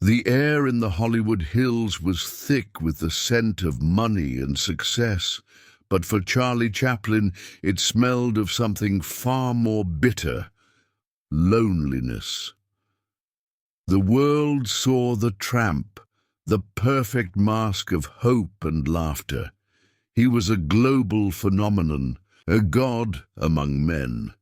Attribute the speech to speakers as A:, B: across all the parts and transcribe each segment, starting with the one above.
A: The air in the Hollywood Hills was thick with the scent of money and success, but for Charlie Chaplin it smelled of something far more bitter: loneliness. The world saw the Tramp, the perfect mask of hope and laughter. He was a global phenomenon, a god among men.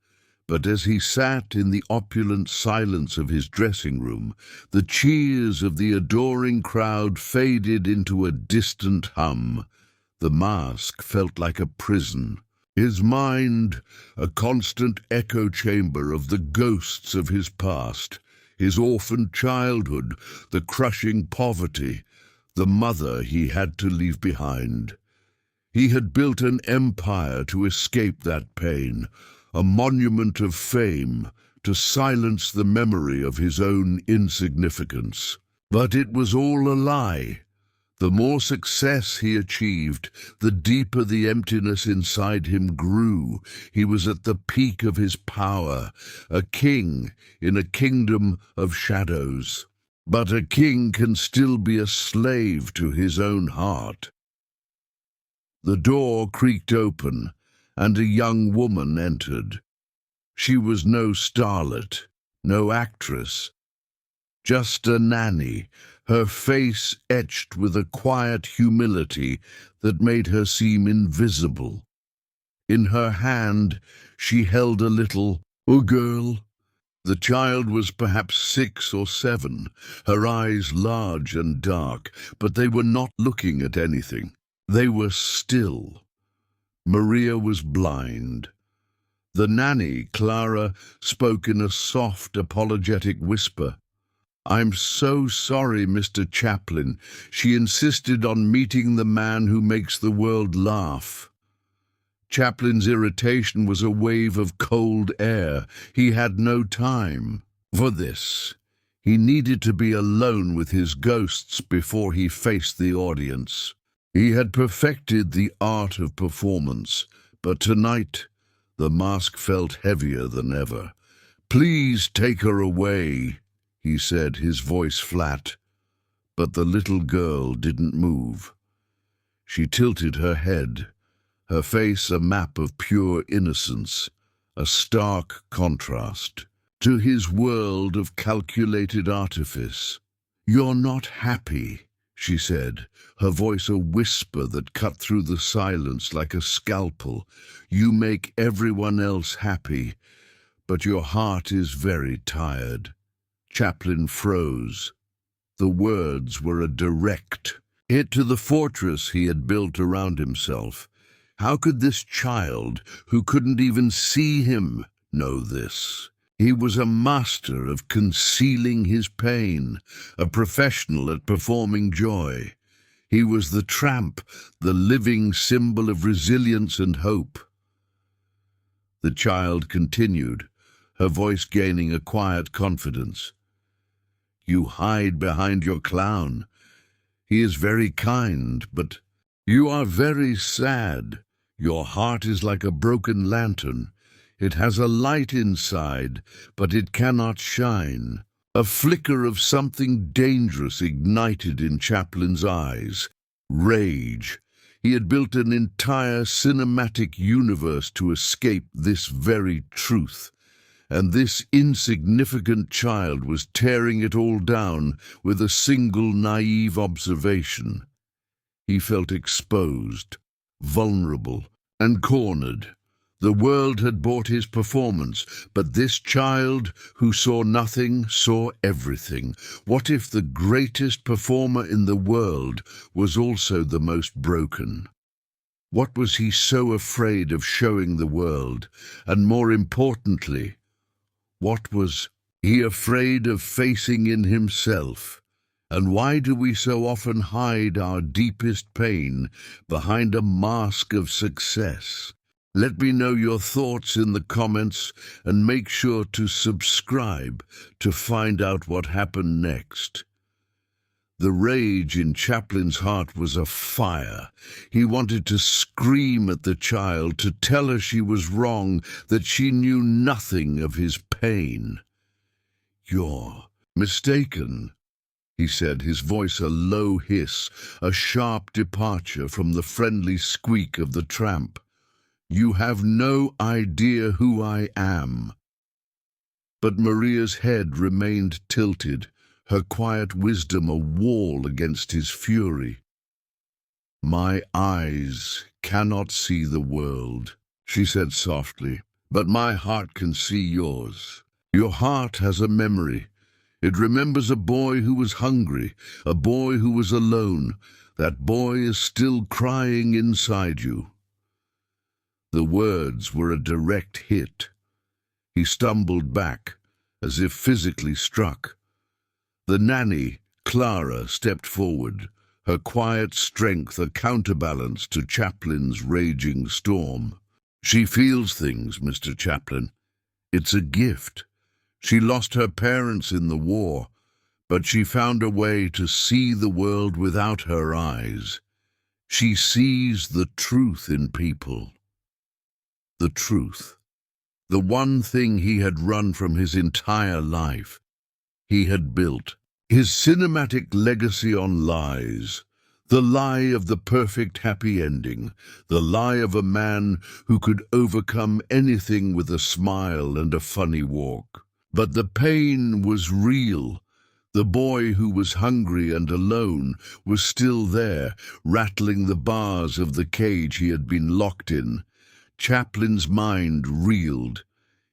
A: But as he sat in the opulent silence of his dressing room, the cheers of the adoring crowd faded into a distant hum. The mask felt like a prison, his mind a constant echo chamber of the ghosts of his past, his orphaned childhood, the crushing poverty, the mother he had to leave behind. He had built an empire to escape that pain, a monument of fame to silence the memory of his own insignificance. But it was all a lie. The more success he achieved, the deeper the emptiness inside him grew. He was at the peak of his power, a king in a kingdom of shadows. But a king can still be a slave to his own heart. The door creaked open, and a young woman entered. She was no starlet, no actress, just a nanny, her face etched with a quiet humility that made her seem invisible. In her hand she held a little girl. The child was perhaps 6 or 7, her eyes large and dark, but they were not looking at anything. They were still. Maria was blind. The nanny, Clara, spoke in a soft, apologetic whisper. "I'm so sorry, Mr. Chaplin. She insisted on meeting the man who makes the world laugh." Chaplin's irritation was a wave of cold air. He had no time for this. He needed to be alone with his ghosts before he faced the audience. He had perfected the art of performance, but tonight the mask felt heavier than ever. "Please take her away," he said, his voice flat. But the little girl didn't move. She tilted her head, her face a map of pure innocence, a stark contrast to his world of calculated artifice. "You're not happy," she said, her voice a whisper that cut through the silence like a scalpel. "You make everyone else happy, but your heart is very tired." Chaplin froze. The words were a direct hit to the fortress he had built around himself. How could this child, who couldn't even see him, know this? He was a master of concealing his pain, a professional at performing joy. He was the Tramp, the living symbol of resilience and hope. The child continued, her voice gaining a quiet confidence. "You hide behind your clown. He is very kind, but you are very sad. Your heart is like a broken lantern. It has a light inside, but it cannot shine." A flicker of something dangerous ignited in Chaplin's eyes. Rage. He had built an entire cinematic universe to escape this very truth. And this insignificant child was tearing it all down with a single naive observation. He felt exposed, vulnerable, and cornered. The world had bought his performance, but this child, who saw nothing, saw everything. What if the greatest performer in the world was also the most broken? What was he so afraid of showing the world? And more importantly, what was he afraid of facing in himself? And why do we so often hide our deepest pain behind a mask of success? Let me know your thoughts in the comments, and make sure to subscribe to find out what happened next. The rage in Chaplin's heart was a fire. He wanted to scream at the child, to tell her she was wrong, that she knew nothing of his pain. "You're mistaken," he said, his voice a low hiss, a sharp departure from the friendly squeak of the tramp. "You have no idea who I am." But Maria's head remained tilted, her quiet wisdom a wall against his fury. "My eyes cannot see the world," she said softly, "but my heart can see yours. Your heart has a memory. It remembers a boy who was hungry, a boy who was alone. That boy is still crying inside you." The words were a direct hit. He stumbled back, as if physically struck. The nanny, Clara, stepped forward, her quiet strength a counterbalance to Chaplin's raging storm. "She feels things, Mr. Chaplin. It's a gift. She lost her parents in the war, but she found a way to see the world without her eyes. She sees the truth in people." The truth. The one thing he had run from his entire life. He had built his cinematic legacy on lies. The lie of the perfect happy ending. The lie of a man who could overcome anything with a smile and a funny walk. But the pain was real. The boy who was hungry and alone was still there, rattling the bars of the cage he had been locked in. Chaplin's mind reeled.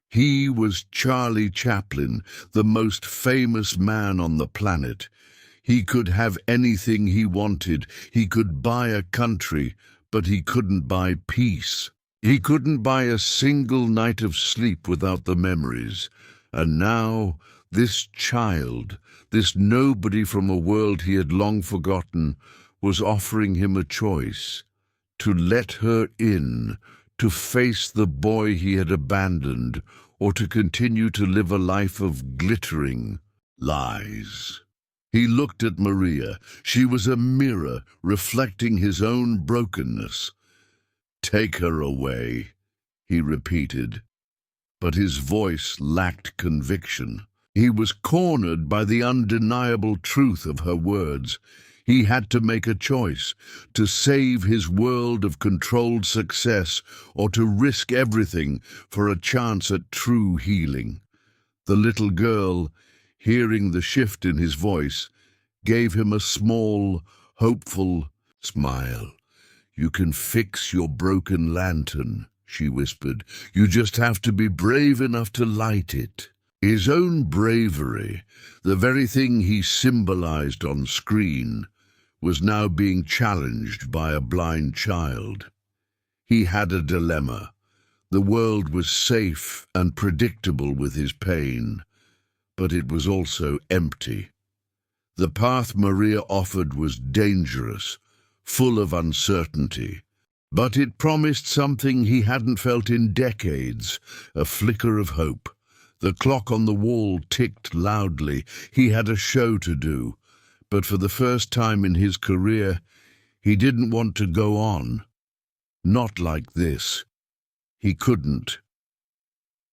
A: He was Charlie Chaplin, the most famous man on the planet. He could have anything he wanted. He could buy a country, but he couldn't buy peace. He couldn't buy a single night of sleep without the memories. And now, this child, this nobody from a world he had long forgotten, was offering him a choice. To let her in, to face the boy he had abandoned, or to continue to live a life of glittering lies. He looked at Maria. She was a mirror reflecting his own brokenness. "Take her away," he repeated, but his voice lacked conviction. He was cornered by the undeniable truth of her words. He had to make a choice, to save his world of controlled success or to risk everything for a chance at true healing. The little girl, hearing the shift in his voice, gave him a small, hopeful smile. "You can fix your broken lantern," she whispered. "You just have to be brave enough to light it." His own bravery, the very thing he symbolized on screen, was now being challenged by a blind child. He had a dilemma. The world was safe and predictable with his pain, but it was also empty. The path Maria offered was dangerous, full of uncertainty, but it promised something he hadn't felt in decades, a flicker of hope. The clock on the wall ticked loudly. He had a show to do, but for the first time in his career, he didn't want to go on. Not like this. He couldn't.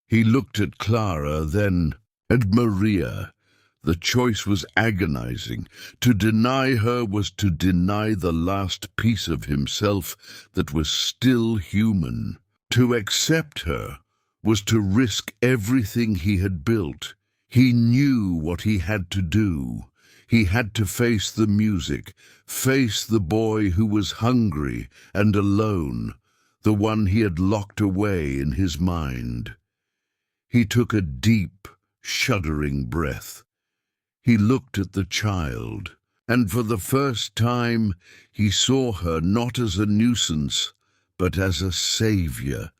A: He looked at Clara, then at Maria. The choice was agonizing. To deny her was to deny the last piece of himself that was still human. To accept her was to risk everything he had built. He knew what he had to do. He had to face the music, face the boy who was hungry and alone, the one he had locked away in his mind. He took a deep, shuddering breath. He looked at the child, and for the first time he saw her not as a nuisance, but as a savior.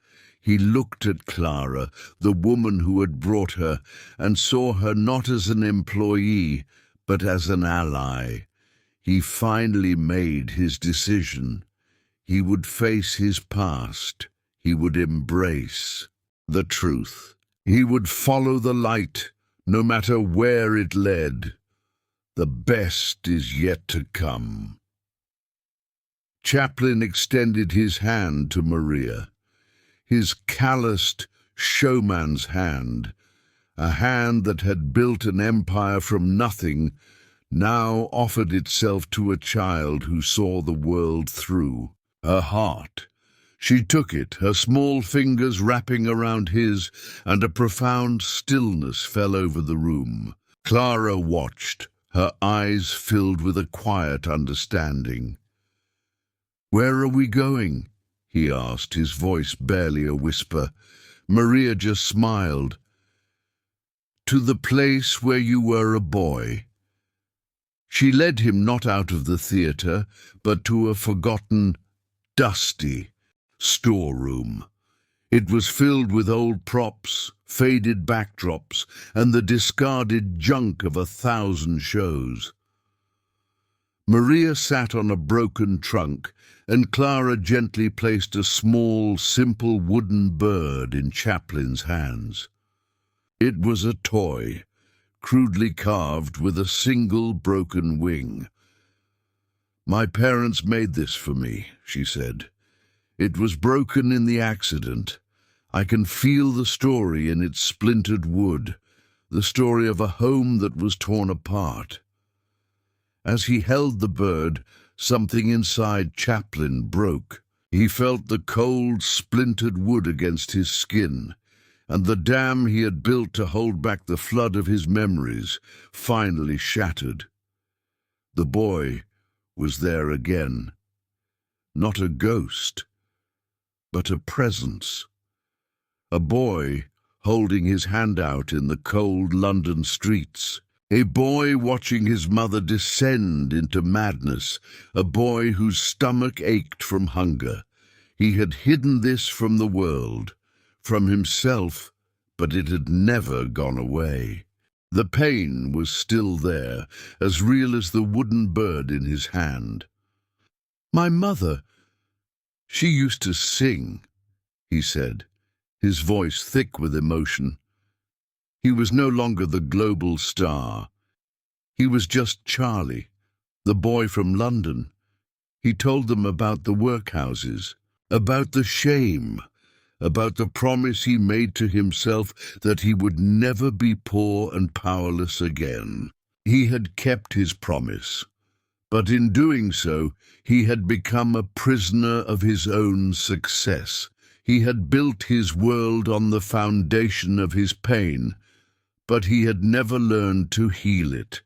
A: He looked at Clara, the woman who had brought her, and saw her not as an employee, but as an ally. He finally made his decision. He would face his past. He would embrace the truth. He would follow the light, no matter where it led. The best is yet to come. Chaplin extended his hand to Maria. His calloused showman's hand, a hand that had built an empire from nothing now offered itself to a child who saw the world through her heart. She took it, her small fingers wrapping around his, and a profound stillness fell over the room. Clara watched, her eyes filled with a quiet understanding. "Where are we going?" he asked, his voice barely a whisper. Maria just smiled. "To the place where you were a boy." She led him not out of the theatre, but to a forgotten, dusty storeroom. It was filled with old props, faded backdrops, and the discarded junk of 1,000 shows. Maria sat on a broken trunk, and Clara gently placed a small, simple wooden bird in Chaplin's hands. It was a toy, crudely carved with a single broken wing. "My parents made this for me," she said. "It was broken in the accident. I can feel the story in its splintered wood, the story of a home that was torn apart." As he held the bird, something inside Chaplin broke. He felt the cold, splintered wood against his skin, and the dam he had built to hold back the flood of his memories finally shattered. The boy was there again. Not a ghost, but a presence. A boy holding his hand out in the cold London streets. A boy watching his mother descend into madness. A boy whose stomach ached from hunger. He had hidden this from the world, from himself, but it had never gone away. The pain was still there, as real as the wooden bird in his hand. "My mother, she used to sing," he said, his voice thick with emotion. He was no longer the global star. He was just Charlie, the boy from London. He told them about the workhouses, about the shame, about the promise he made to himself that he would never be poor and powerless again. He had kept his promise, but in doing so, he had become a prisoner of his own success. He had built his world on the foundation of his pain, but he had never learned to heal it.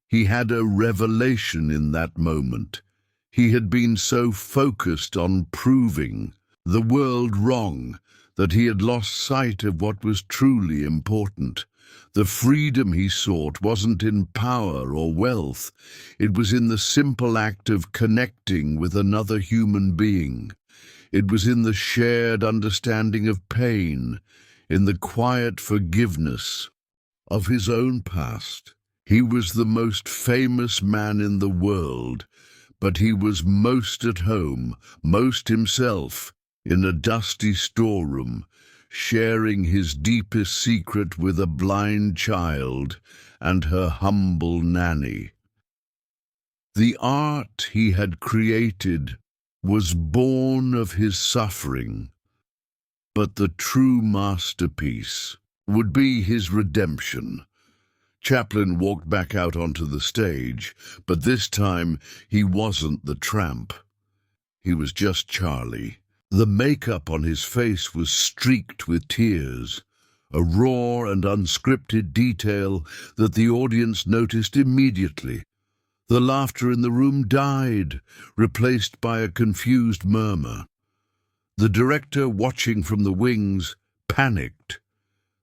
A: He had a revelation in that moment. He had been so focused on proving the world wrong that he had lost sight of what was truly important. The freedom he sought wasn't in power or wealth. It was in the simple act of connecting with another human being. It was in the shared understanding of pain, in the quiet forgiveness of his own past. He was the most famous man in the world, but he was most at home, most himself, in a dusty storeroom, sharing his deepest secret with a blind child and her humble nanny. The art he had created was born of his suffering, but the true masterpiece would be his redemption. Chaplin walked back out onto the stage, but this time he wasn't the tramp. He was just Charlie. The makeup on his face was streaked with tears, a raw and unscripted detail that the audience noticed immediately. The laughter in the room died, replaced by a confused murmur. The director, watching from the wings, panicked.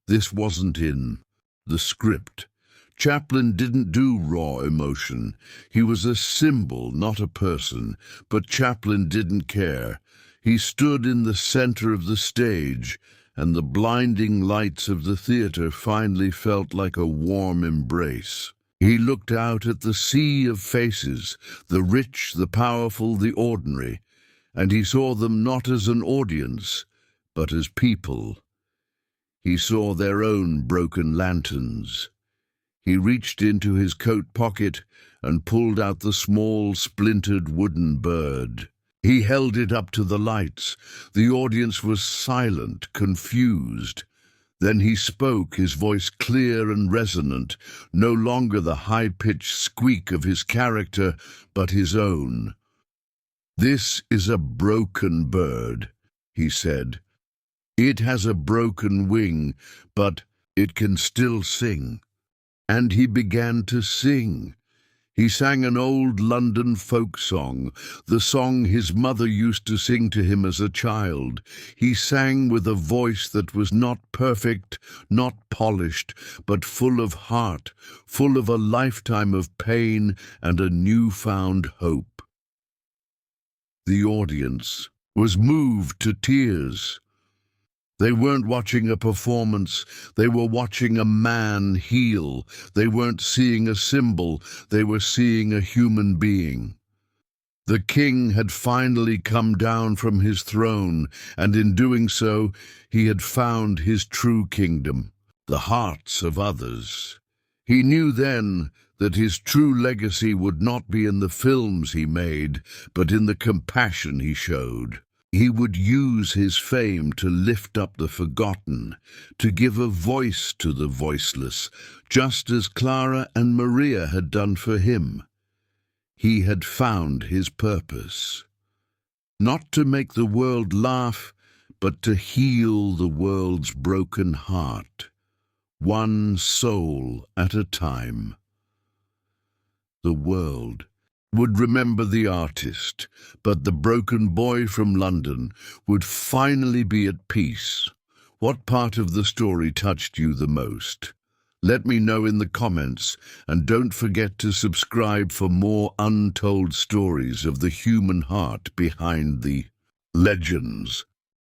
A: This wasn't in the script. Chaplin didn't do raw emotion. He was a symbol, not a person, but Chaplin didn't care. He stood in the center of the stage, and the blinding lights of the theater finally felt like a warm embrace. He looked out at the sea of faces, the rich, the powerful, the ordinary, and he saw them not as an audience, but as people. He saw their own broken lanterns. He reached into his coat pocket and pulled out the small, splintered wooden bird. He held it up to the lights. The audience was silent, confused. Then he spoke, his voice clear and resonant, no longer the high-pitched squeak of his character, but his own. "This is a broken bird," he said. "It has a broken wing, but it can still sing." And he began to sing. He sang an old London folk song, the song his mother used to sing to him as a child. He sang with a voice that was not perfect, not polished, but full of heart, full of a lifetime of pain and a newfound hope. The audience was moved to tears. They weren't watching a performance, they were watching a man heal. They weren't seeing a symbol, they were seeing a human being. The king had finally come down from his throne, and in doing so, he had found his true kingdom, the hearts of others. He knew then that his true legacy would not be in the films he made, but in the compassion he showed. He would use his fame to lift up the forgotten, to give a voice to the voiceless, just as Clara and Maria had done for him. He had found his purpose, not to make the world laugh, but to heal the world's broken heart, one soul at a time. The world would remember the artist, but the broken boy from London would finally be at peace. What part of the story touched you the most? Let me know in the comments, and don't forget to subscribe for more untold stories of the human heart behind the legends.